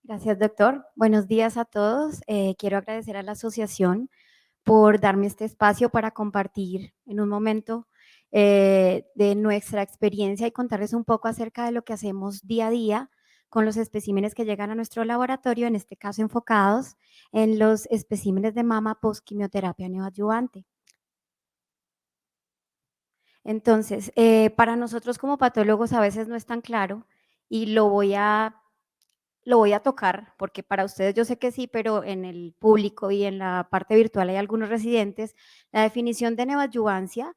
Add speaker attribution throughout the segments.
Speaker 1: Gracias, doctor. Buenos días a todos. Quiero agradecer a la asociación por darme este espacio para compartir en un momento de nuestra experiencia y contarles un poco acerca de lo que hacemos día a día con los especímenes que llegan a nuestro laboratorio, en este caso enfocados en los especímenes de mama post-quimioterapia neoadyuvante. Entonces, para nosotros como patólogos a veces no es tan claro y lo voy a tocar, porque para ustedes yo sé que sí, pero en el público y en la parte virtual hay algunos residentes. La definición de neoadyuvancia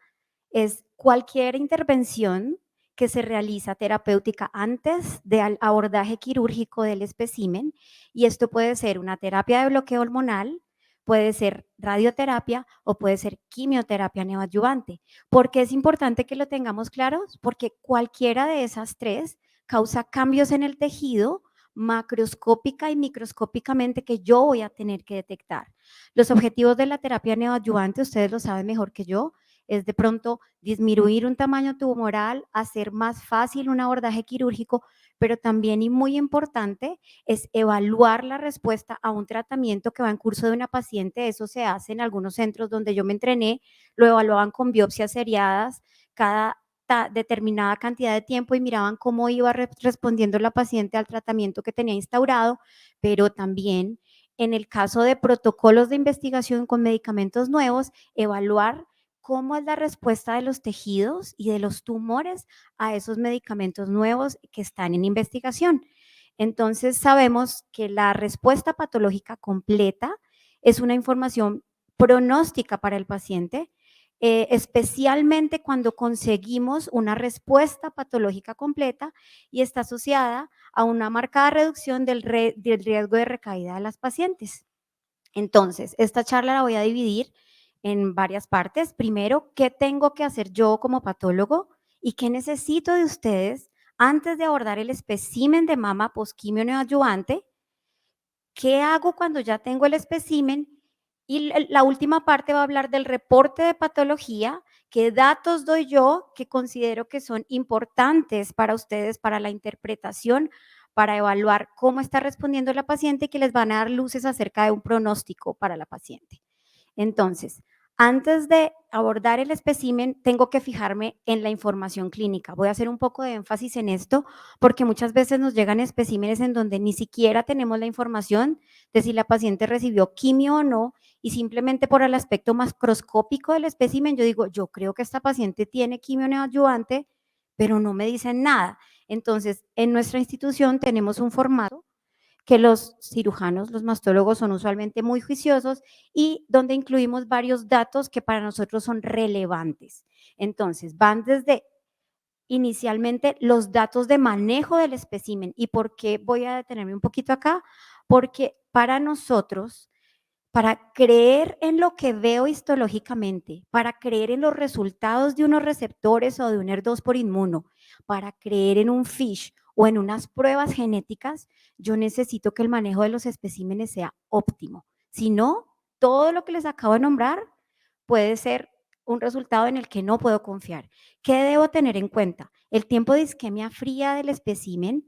Speaker 1: es cualquier intervención que se realiza terapéutica antes del abordaje quirúrgico del espécimen, y esto puede ser una terapia de bloqueo hormonal, puede ser radioterapia o puede ser quimioterapia neoadyuvante. ¿Por qué es importante que lo tengamos claro? Porque cualquiera de esas tres causa cambios en el tejido macroscópica y microscópicamente que yo voy a tener que detectar. Los objetivos de la terapia neoadyuvante, ustedes lo saben mejor que yo, es de pronto disminuir un tamaño tumoral, hacer más fácil un abordaje quirúrgico, pero también y muy importante es evaluar la respuesta a un tratamiento que va en curso de una paciente. Eso se hace en algunos centros donde yo me entrené, lo evaluaban con biopsias seriadas cada determinada cantidad de tiempo y miraban cómo iba respondiendo la paciente al tratamiento que tenía instaurado, pero también en el caso de protocolos de investigación con medicamentos nuevos, evaluar cómo es la respuesta de los tejidos y de los tumores a esos medicamentos nuevos que están en investigación. Entonces, sabemos que la respuesta patológica completa es una información pronóstica para el paciente, especialmente cuando conseguimos una respuesta patológica completa y está asociada a una marcada reducción del riesgo de recaída de las pacientes. Entonces, esta charla la voy a dividir en varias partes. Primero, ¿qué tengo que hacer yo como patólogo y qué necesito de ustedes antes de abordar el espécimen de mama posquimio neoadyuvante? ¿Qué hago cuando ya tengo el espécimen? Y la última parte va a hablar del reporte de patología, qué datos doy yo que considero que son importantes para ustedes, para la interpretación, para evaluar cómo está respondiendo la paciente y que les van a dar luces acerca de un pronóstico para la paciente. Entonces, antes de abordar el espécimen, tengo que fijarme en la información clínica. Voy a hacer un poco de énfasis en esto porque muchas veces nos llegan especímenes en donde ni siquiera tenemos la información de si la paciente recibió quimio o no, y simplemente por el aspecto macroscópico del espécimen yo digo, yo creo que esta paciente tiene quimio neoadyuvante, pero no me dicen nada. Entonces, en nuestra institución tenemos un formato que los cirujanos, los mastólogos son usualmente muy juiciosos y donde incluimos varios datos que para nosotros son relevantes. Entonces, van desde inicialmente los datos de manejo del espécimen. ¿Y por qué voy a detenerme un poquito acá? Porque para nosotros, para creer en lo que veo histológicamente, para creer en los resultados de unos receptores o de un ER2 por inmuno, para creer en un FISH o en unas pruebas genéticas, yo necesito que el manejo de los especímenes sea óptimo. Si no, todo lo que les acabo de nombrar puede ser un resultado en el que no puedo confiar. ¿Qué debo tener en cuenta? El tiempo de isquemia fría del espécimen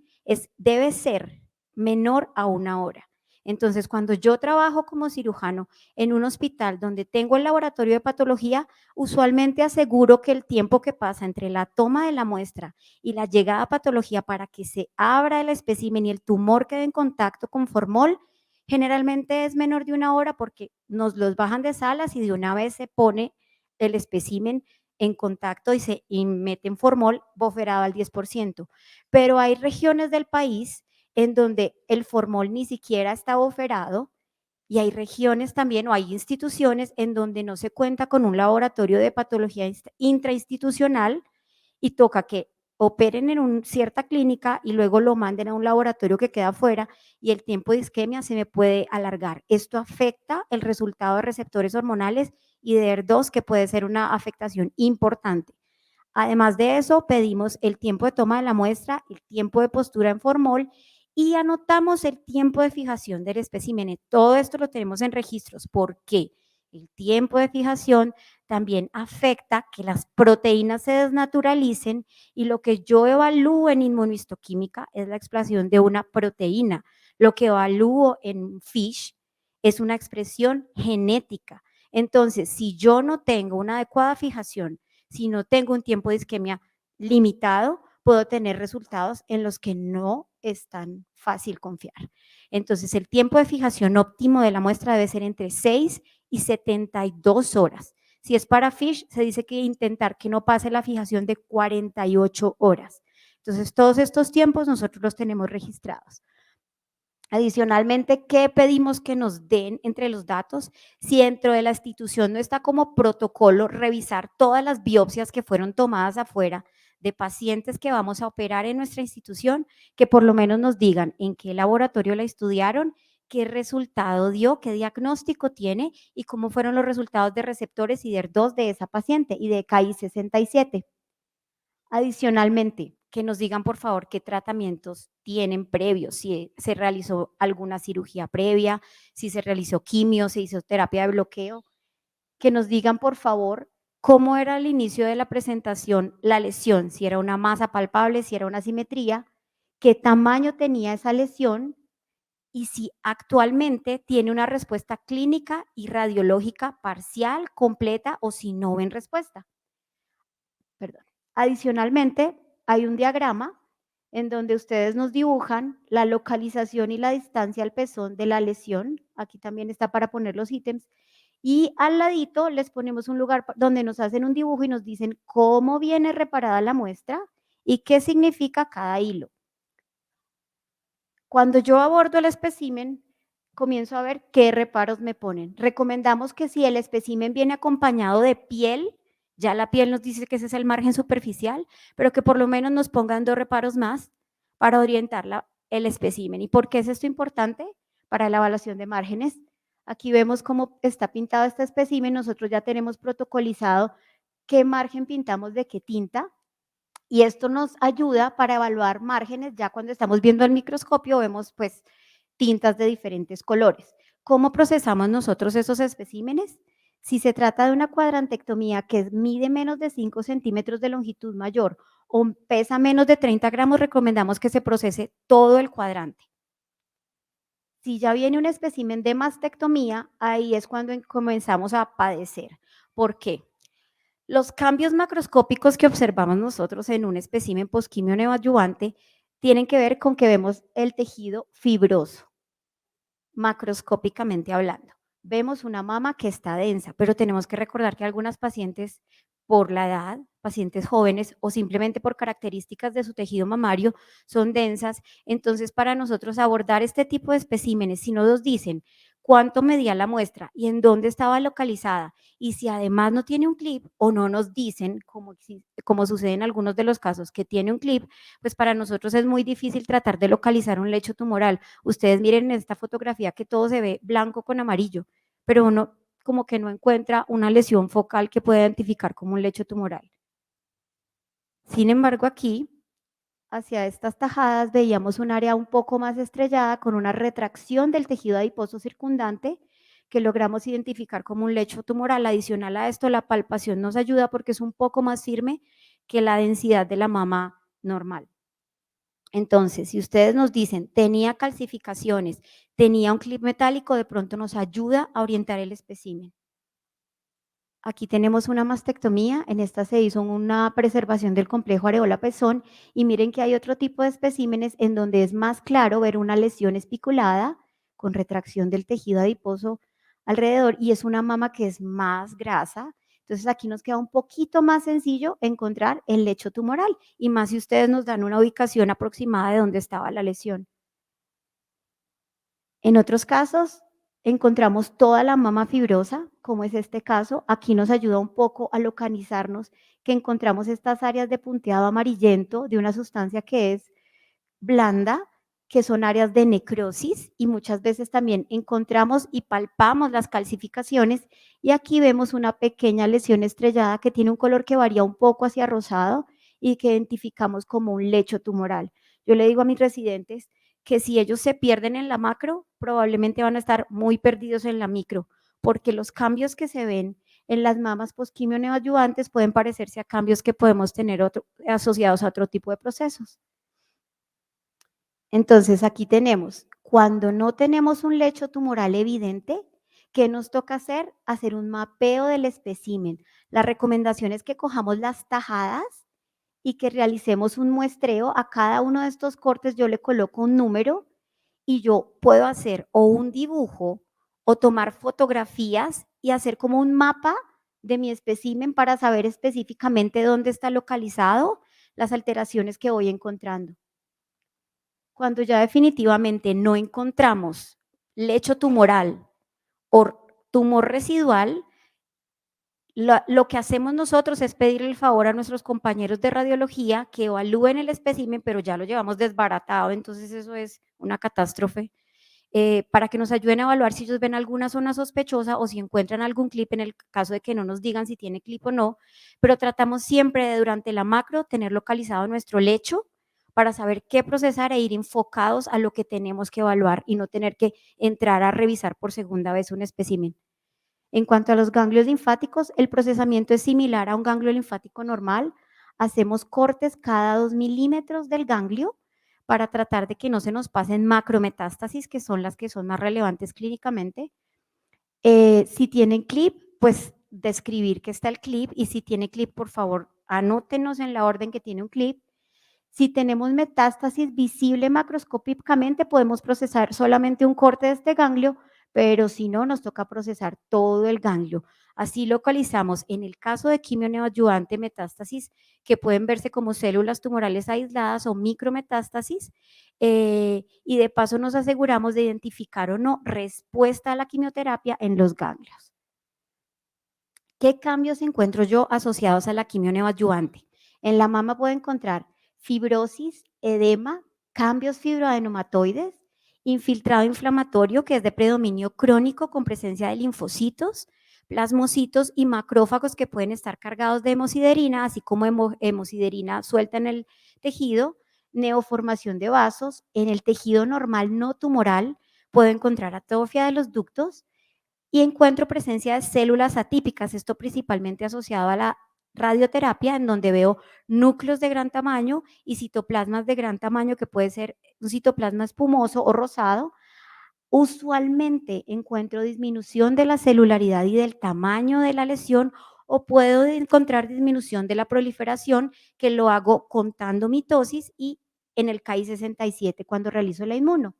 Speaker 1: debe ser menor a 1 hora. Entonces, cuando yo trabajo como cirujano en un hospital donde tengo el laboratorio de patología, usualmente aseguro que el tiempo que pasa entre la toma de la muestra y la llegada a patología para que se abra el espécimen y el tumor quede en contacto con formol, generalmente es menor de 1 hora porque nos los bajan de salas y de una vez se pone el espécimen en contacto y meten formol boferado al 10%. Pero hay regiones del país en donde el formol ni siquiera está boferado y hay regiones también o hay instituciones en donde no se cuenta con un laboratorio de patología intrainstitucional y toca que operen en una cierta clínica y luego lo manden a un laboratorio que queda afuera y el tiempo de isquemia se me puede alargar. Esto afecta el resultado de receptores hormonales y de ER2, que puede ser una afectación importante. Además de eso, pedimos el tiempo de toma de la muestra, el tiempo de postura en formol y anotamos el tiempo de fijación del espécimen. Todo esto lo tenemos en registros. ¿Por qué? El tiempo de fijación también afecta que las proteínas se desnaturalicen y lo que yo evalúo en inmunohistoquímica es la expresión de una proteína. Lo que evalúo en FISH es una expresión genética. Entonces, si yo no tengo una adecuada fijación, si no tengo un tiempo de isquemia limitado, puedo tener resultados en los que no es tan fácil confiar. Entonces, el tiempo de fijación óptimo de la muestra debe ser entre 6 y 72 horas. Si es para FISH, se dice que intentar que no pase la fijación de 48 horas. Entonces, todos estos tiempos nosotros los tenemos registrados. Adicionalmente, ¿qué pedimos que nos den entre los datos? Si dentro de la institución no está como protocolo revisar todas las biopsias que fueron tomadas afuera de pacientes que vamos a operar en nuestra institución, que por lo menos nos digan en qué laboratorio la estudiaron, qué resultado dio, qué diagnóstico tiene y cómo fueron los resultados de receptores y DER2 de esa paciente y de KI67. Adicionalmente, que nos digan por favor qué tratamientos tienen previos, si se realizó alguna cirugía previa, si se realizó quimio, se hizo terapia de bloqueo, que nos digan por favor cómo era al inicio de la presentación la lesión, si era una masa palpable, si era una simetría, qué tamaño tenía esa lesión y si actualmente tiene una respuesta clínica y radiológica parcial, completa o si no ven respuesta. Perdón. Adicionalmente, hay un diagrama en donde ustedes nos dibujan la localización y la distancia al pezón de la lesión. Aquí también está para poner los ítems. Y al ladito les ponemos un lugar donde nos hacen un dibujo y nos dicen cómo viene reparada la muestra y qué significa cada hilo. Cuando yo abordo el espécimen, comienzo a ver qué reparos me ponen. Recomendamos que si el espécimen viene acompañado de piel, ya la piel nos dice que ese es el margen superficial, pero que por lo menos nos pongan 2 reparos más para orientar el espécimen. ¿Y por qué es esto importante? Para la evaluación de márgenes. Aquí vemos cómo está pintado este espécimen. Nosotros ya tenemos protocolizado qué margen pintamos de qué tinta. Y esto nos ayuda para evaluar márgenes, ya cuando estamos viendo el microscopio vemos pues tintas de diferentes colores. ¿Cómo procesamos nosotros esos especímenes? Si se trata de una cuadrantectomía que mide menos de 5 centímetros de longitud mayor o pesa menos de 30 gramos, recomendamos que se procese todo el cuadrante. Si ya viene un espécimen de mastectomía, ahí es cuando comenzamos a padecer. ¿Por qué? Los cambios macroscópicos que observamos nosotros en un espécimen posquimio neoadyuvante tienen que ver con que vemos el tejido fibroso, macroscópicamente hablando. Vemos una mama que está densa, pero tenemos que recordar que algunas pacientes, por la edad, pacientes jóvenes o simplemente por características de su tejido mamario, son densas. Entonces, para nosotros abordar este tipo de especímenes, si no nos dicen cuánto medía la muestra y en dónde estaba localizada, y si además no tiene un clip o no nos dicen, como sucede en algunos de los casos, que tiene un clip, pues para nosotros es muy difícil tratar de localizar un lecho tumoral. Ustedes miren en esta fotografía que todo se ve blanco con amarillo, pero uno como que no encuentra una lesión focal que pueda identificar como un lecho tumoral. Sin embargo, aquí, hacia estas tajadas, veíamos un área un poco más estrellada con una retracción del tejido adiposo circundante que logramos identificar como un lecho tumoral. Adicional a esto, la palpación nos ayuda porque es un poco más firme que la densidad de la mama normal. Entonces, si ustedes nos dicen, tenía calcificaciones, tenía un clip metálico, de pronto nos ayuda a orientar el espécimen. Aquí tenemos una mastectomía, en esta se hizo una preservación del complejo areola-pezón y miren que hay otro tipo de especímenes en donde es más claro ver una lesión espiculada con retracción del tejido adiposo alrededor y es una mama que es más grasa. Entonces aquí nos queda un poquito más sencillo encontrar el lecho tumoral y más si ustedes nos dan una ubicación aproximada de dónde estaba la lesión. En otros casos, encontramos toda la mama fibrosa, como es este caso. Aquí nos ayuda un poco a localizarnos que encontramos estas áreas de punteado amarillento de una sustancia que es blanda, que son áreas de necrosis y muchas veces también encontramos y palpamos las calcificaciones y aquí vemos una pequeña lesión estrellada que tiene un color que varía un poco hacia rosado y que identificamos como un lecho tumoral. Yo le digo a mis residentes que si ellos se pierden en la macro, probablemente van a estar muy perdidos en la micro, porque los cambios que se ven en las mamas posquimio neoadyuvantes pueden parecerse a cambios que podemos tener asociados a otro tipo de procesos. Entonces, aquí tenemos Cuando no tenemos un lecho tumoral evidente, ¿qué nos toca hacer? Hacer un mapeo del espécimen. La recomendación es que cojamos las tajadas y que realicemos un muestreo. A cada uno de estos cortes yo le coloco un número y yo puedo hacer o un dibujo o tomar fotografías y hacer como un mapa de mi espécimen para saber específicamente dónde está localizado las alteraciones que voy encontrando. Cuando ya definitivamente no encontramos lecho tumoral o tumor residual, lo que hacemos nosotros es pedirle el favor a nuestros compañeros de radiología que evalúen el espécimen, pero ya lo llevamos desbaratado, entonces eso es una catástrofe, para que nos ayuden a evaluar si ellos ven alguna zona sospechosa o si encuentran algún clip en el caso de que no nos digan si tiene clip o no, pero tratamos siempre de durante la macro tener localizado nuestro lecho para saber qué procesar e ir enfocados a lo que tenemos que evaluar y no tener que entrar a revisar por segunda vez un espécimen. En cuanto a los ganglios linfáticos, el procesamiento es similar a un ganglio linfático normal. Hacemos cortes cada 2 milímetros del ganglio para tratar de que no se nos pasen macrometástasis, que son las que son más relevantes clínicamente. Si tienen clip, pues describir que está el clip, y si tiene clip, por favor, anótenos en la orden que tiene un clip. Si tenemos metástasis visible macroscópicamente, podemos procesar solamente un corte de este ganglio, pero si no, nos toca procesar todo el ganglio. Así localizamos, en el caso de quimio neoadyuvante, metástasis que pueden verse como células tumorales aisladas o micrometástasis, y de paso nos aseguramos de identificar o no respuesta a la quimioterapia en los ganglios. ¿Qué cambios encuentro yo asociados a la quimio neoadyuvante? En la mama puedo encontrar fibrosis, edema, cambios fibroadenomatoides, infiltrado inflamatorio, que es de predominio crónico con presencia de linfocitos, plasmocitos y macrófagos que pueden estar cargados de hemosiderina, así como hemosiderina suelta en el tejido, neoformación de vasos. En el tejido normal no tumoral puedo encontrar atrofia de los ductos, y encuentro presencia de células atípicas, esto principalmente asociado a la radioterapia, en donde veo núcleos de gran tamaño y citoplasmas de gran tamaño, que puede ser un citoplasma espumoso o rosado. Usualmente encuentro disminución de la celularidad y del tamaño de la lesión, o puedo encontrar disminución de la proliferación, que lo hago contando mitosis y en el KI67 cuando realizo la inmuno.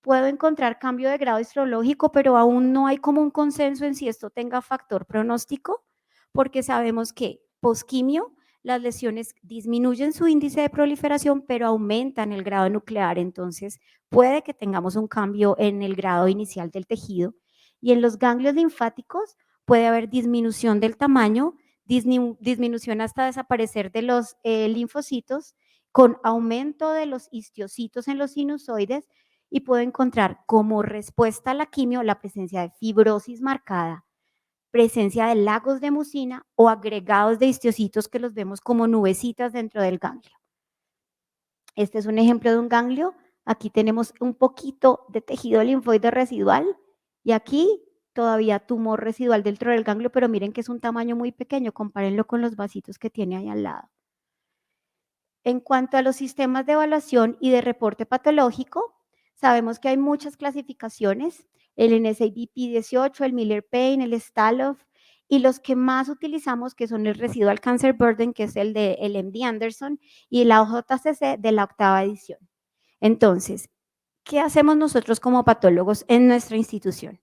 Speaker 1: Puedo encontrar cambio de grado histológico, pero aún no hay como un consenso en si esto tenga factor pronóstico, porque sabemos que posquimio las lesiones disminuyen su índice de proliferación, pero aumentan el grado nuclear, entonces puede que tengamos un cambio en el grado inicial del tejido. Y en los ganglios linfáticos puede haber disminución del tamaño, disminución hasta desaparecer de los linfocitos, con aumento de los histiocitos en los sinusoides, y puedo encontrar como respuesta a la quimio la presencia de fibrosis marcada, presencia de lagos de mucina o agregados de histiocitos que los vemos como nubecitas dentro del ganglio. Este es un ejemplo de un ganglio. Aquí tenemos un poquito de tejido linfoide residual y aquí todavía tumor residual dentro del ganglio, pero miren que es un tamaño muy pequeño, compárenlo con los vasitos que tiene ahí al lado. En cuanto a los sistemas de evaluación y de reporte patológico, sabemos que hay muchas clasificaciones, el NSABP 18, el Miller-Payne, el Staloff, y los que más utilizamos, que son el Residual Cancer Burden, que es el de el MD Anderson, y la OJCC de la 8ª edición. Entonces, ¿qué hacemos nosotros como patólogos en nuestra institución?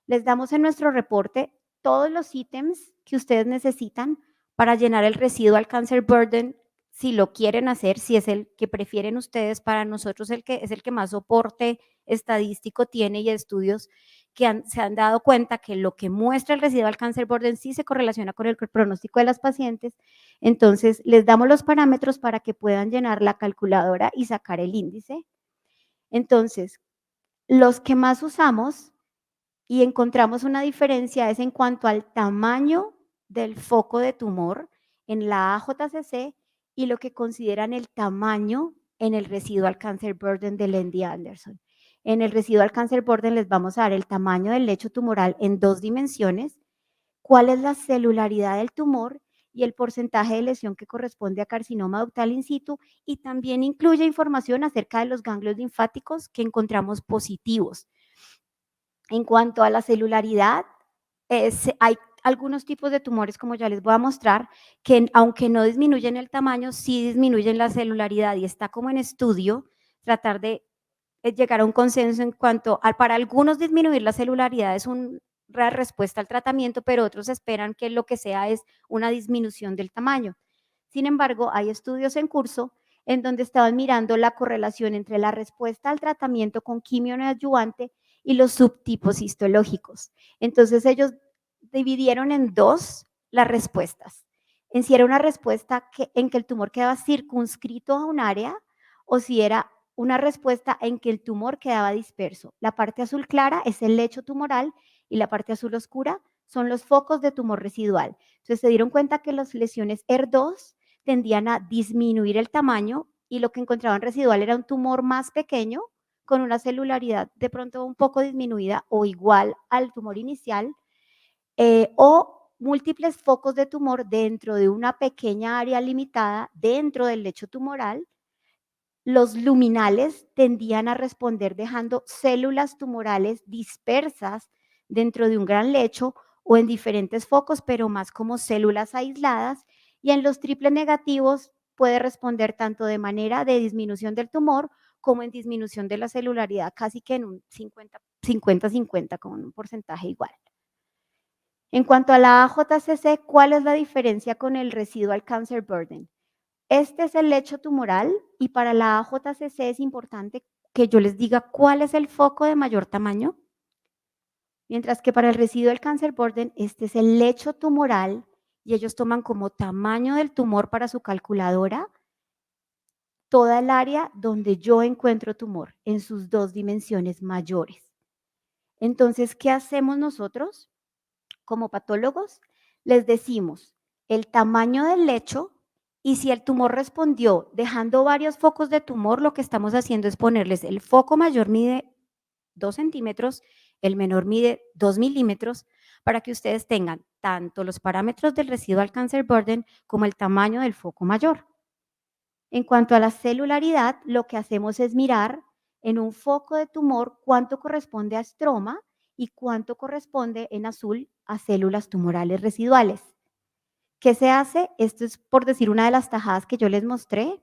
Speaker 1: Les damos en nuestro reporte todos los ítems que ustedes necesitan para llenar el Residual Cancer Burden, si lo quieren hacer, si es el que prefieren ustedes. Para nosotros es el que más soporte estadístico tiene, y estudios que se han dado cuenta que lo que muestra el Residual Cancer Burden sí se correlaciona con el pronóstico de las pacientes. Entonces, les damos los parámetros para que puedan llenar la calculadora y sacar el índice. Entonces, los que más usamos y encontramos una diferencia es en cuanto al tamaño del foco de tumor en la AJCC y lo que consideran el tamaño en el Residual Cancer Burden del MD Anderson. En el Residual Cancer Burden les vamos a dar el tamaño del lecho tumoral en 2 dimensiones, cuál es la celularidad del tumor y el porcentaje de lesión que corresponde a carcinoma ductal in situ, y también incluye información acerca de los ganglios linfáticos que encontramos positivos. En cuanto a la celularidad, hay algunos tipos de tumores, como ya les voy a mostrar, que aunque no disminuyen el tamaño, sí disminuyen la celularidad, y está como en estudio tratar de llegar a un consenso en cuanto a, para algunos disminuir la celularidad es una respuesta al tratamiento, pero otros esperan que lo que sea es una disminución del tamaño. Sin embargo, hay estudios en curso en donde estaban mirando la correlación entre la respuesta al tratamiento con quimio neoadyuvante y los subtipos histológicos. Entonces ellos dividieron en dos las respuestas. En si era una respuesta en que el tumor quedaba circunscrito a un área o si era una respuesta en que el tumor quedaba disperso. La parte azul clara es el lecho tumoral y la parte azul oscura son los focos de tumor residual. Entonces se dieron cuenta que las lesiones ER2 tendían a disminuir el tamaño y lo que encontraban residual era un tumor más pequeño con una celularidad de pronto un poco disminuida o igual al tumor inicial, o múltiples focos de tumor dentro de una pequeña área limitada dentro del lecho tumoral. Los luminales tendían a responder dejando células tumorales dispersas dentro de un gran lecho o en diferentes focos, pero más como células aisladas. Y en los triples negativos puede responder tanto de manera de disminución del tumor como en disminución de la celularidad, casi que en un 50-50, con un porcentaje igual. En cuanto a la AJCC, ¿cuál es la diferencia con el residual cancer burden? Este es el lecho tumoral y para la AJCC es importante que yo les diga cuál es el foco de mayor tamaño, mientras que para el residual cancer burden este es el lecho tumoral y ellos toman como tamaño del tumor para su calculadora toda el área donde yo encuentro tumor en sus dos dimensiones mayores. Entonces, ¿qué hacemos nosotros como patólogos? Les decimos el tamaño del lecho. Y si el tumor respondió dejando varios focos de tumor, lo que estamos haciendo es ponerles el foco mayor mide 2 centímetros, el menor mide 2 milímetros, para que ustedes tengan tanto los parámetros del residual cancer burden como el tamaño del foco mayor. En cuanto a la celularidad, lo que hacemos es mirar en un foco de tumor cuánto corresponde a estroma y cuánto corresponde en azul a células tumorales residuales. ¿Qué se hace? Esto es por decir una de las tajadas que yo les mostré.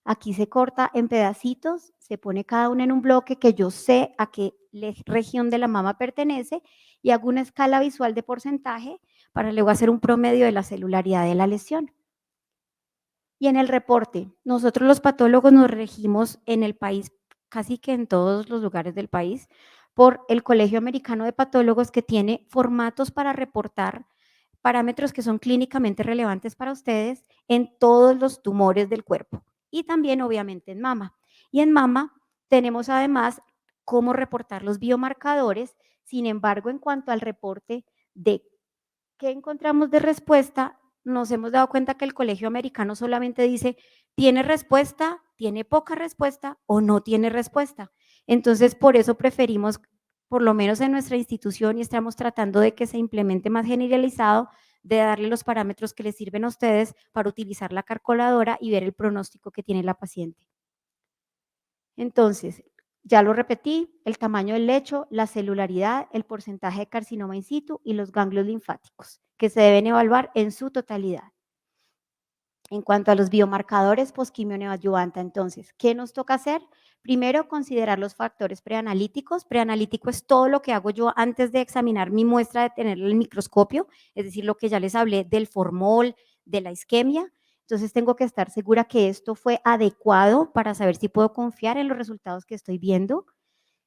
Speaker 1: Aquí se corta en pedacitos, se pone cada una en un bloque que yo sé a qué región de la mama pertenece y hago una escala visual de porcentaje para luego hacer un promedio de la celularidad de la lesión. Y en el reporte, nosotros los patólogos nos regimos en el país, casi que en todos los lugares del país, por el Colegio Americano de Patólogos, que tiene formatos para reportar parámetros que son clínicamente relevantes para ustedes en todos los tumores del cuerpo y también obviamente en mama. Y en mama tenemos además cómo reportar los biomarcadores. Sin embargo, en cuanto al reporte de qué encontramos de respuesta, nos hemos dado cuenta que el Colegio Americano solamente dice, ¿tiene respuesta, tiene poca respuesta o no tiene respuesta? Entonces, por eso preferimos, por lo menos en nuestra institución, y estamos tratando de que se implemente más generalizado, de darle los parámetros que les sirven a ustedes para utilizar la calculadora y ver el pronóstico que tiene la paciente. Entonces, ya lo repetí, el tamaño del lecho, la celularidad, el porcentaje de carcinoma in situ y los ganglios linfáticos, que se deben evaluar en su totalidad. En cuanto a los biomarcadores postquimio neoadyuvante, entonces, ¿qué nos toca hacer? Primero, considerar los factores preanalíticos. Preanalítico es todo lo que hago yo antes de examinar mi muestra, de tener el microscopio, es decir, lo que ya les hablé del formol, de la isquemia. Entonces, tengo que estar segura que esto fue adecuado para saber si puedo confiar en los resultados que estoy viendo.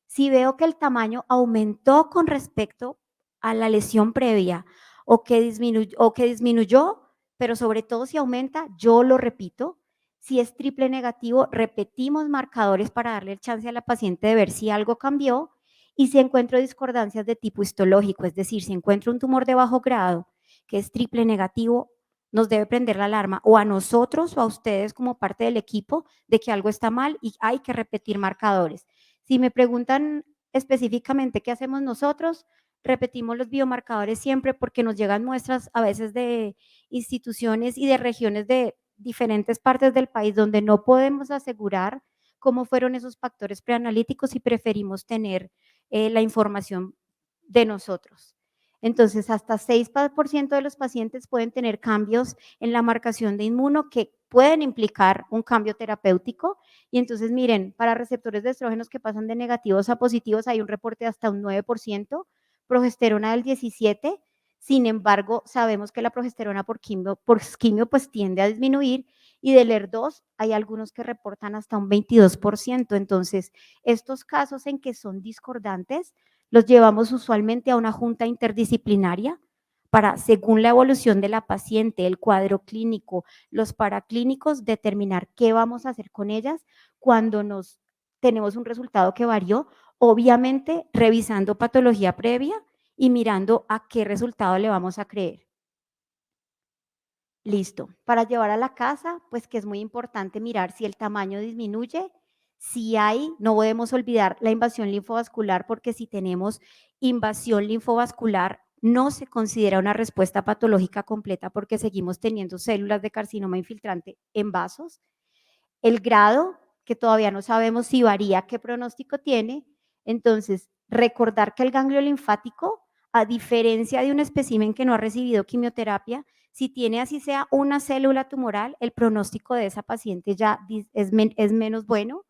Speaker 1: Si veo que el tamaño aumentó con respecto a la lesión previa o que disminuyó, pero sobre todo si aumenta, yo lo repito. Si es triple negativo, repetimos marcadores para darle el chance a la paciente de ver si algo cambió. Y si encuentro discordancias de tipo histológico, es decir, si encuentro un tumor de bajo grado que es triple negativo, nos debe prender la alarma o a nosotros o a ustedes como parte del equipo de que algo está mal y hay que repetir marcadores. Si me preguntan específicamente qué hacemos nosotros, repetimos los biomarcadores siempre porque nos llegan muestras a veces de instituciones y de regiones de diferentes partes del país donde no podemos asegurar cómo fueron esos factores preanalíticos y preferimos tener la información de nosotros. Entonces, hasta 6% de los pacientes pueden tener cambios en la marcación de inmuno que pueden implicar un cambio terapéutico. Y entonces, miren, para receptores de estrógenos que pasan de negativos a positivos hay un reporte de hasta un 9%, progesterona del 17%. Sin embargo, sabemos que la progesterona por quimio pues tiende a disminuir, y del ER2 hay algunos que reportan hasta un 22%. Entonces, estos casos en que son discordantes los llevamos usualmente a una junta interdisciplinaria para, según la evolución de la paciente, el cuadro clínico, los paraclínicos, determinar qué vamos a hacer con ellas cuando tenemos un resultado que varió, obviamente revisando patología previa y mirando a qué resultado le vamos a creer. Listo. Para llevar a la casa, pues que es muy importante mirar si el tamaño disminuye, si hay, no podemos olvidar la invasión linfovascular, porque si tenemos invasión linfovascular no se considera una respuesta patológica completa porque seguimos teniendo células de carcinoma infiltrante en vasos. El grado, que todavía no sabemos si varía, qué pronóstico tiene. Entonces, recordar que el ganglio linfático, a diferencia de un espécimen que no ha recibido quimioterapia, si tiene así sea una célula tumoral, el pronóstico de esa paciente ya es menos bueno.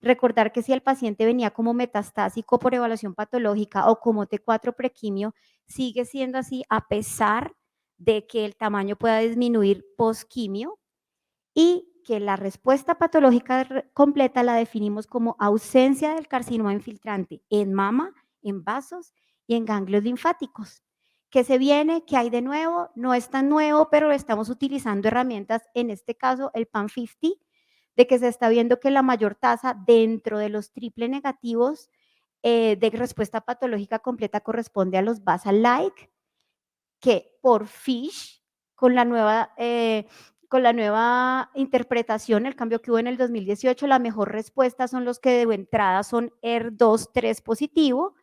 Speaker 1: Recordar que si el paciente venía como metastásico por evaluación patológica o como T4 prequimio, sigue siendo así a pesar de que el tamaño pueda disminuir postquimio, y que la respuesta patológica completa la definimos como ausencia del carcinoma infiltrante en mama, en vasos y en ganglios linfáticos. ¿Qué se viene? ¿Qué hay de nuevo? No es tan nuevo, pero estamos utilizando herramientas, en este caso el PAN50, de que se está viendo que la mayor tasa dentro de los triple negativos de respuesta patológica completa corresponde a los basal-like, que por FISH, con la nueva interpretación, el cambio que hubo en el 2018, la mejor respuesta son los que de entrada son ER2, 3 positivo,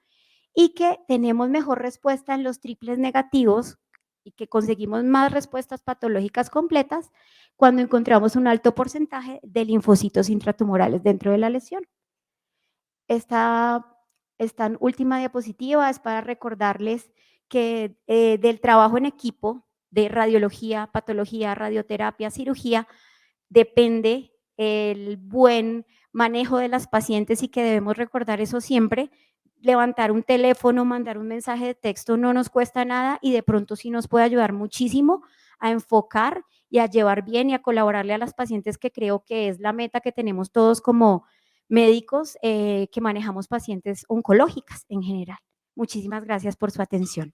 Speaker 1: y que tenemos mejor respuesta en los triples negativos y que conseguimos más respuestas patológicas completas cuando encontramos un alto porcentaje de linfocitos intratumorales dentro de la lesión. Esta última diapositiva es para recordarles que del trabajo en equipo de radiología, patología, radioterapia, cirugía, depende el buen manejo de las pacientes, y que debemos recordar eso siempre. Levantar un teléfono, mandar un mensaje de texto no nos cuesta nada, y de pronto sí nos puede ayudar muchísimo a enfocar y a llevar bien y a colaborarle a las pacientes, que creo que es la meta que tenemos todos como médicos que manejamos pacientes oncológicas en general. Muchísimas gracias por su atención.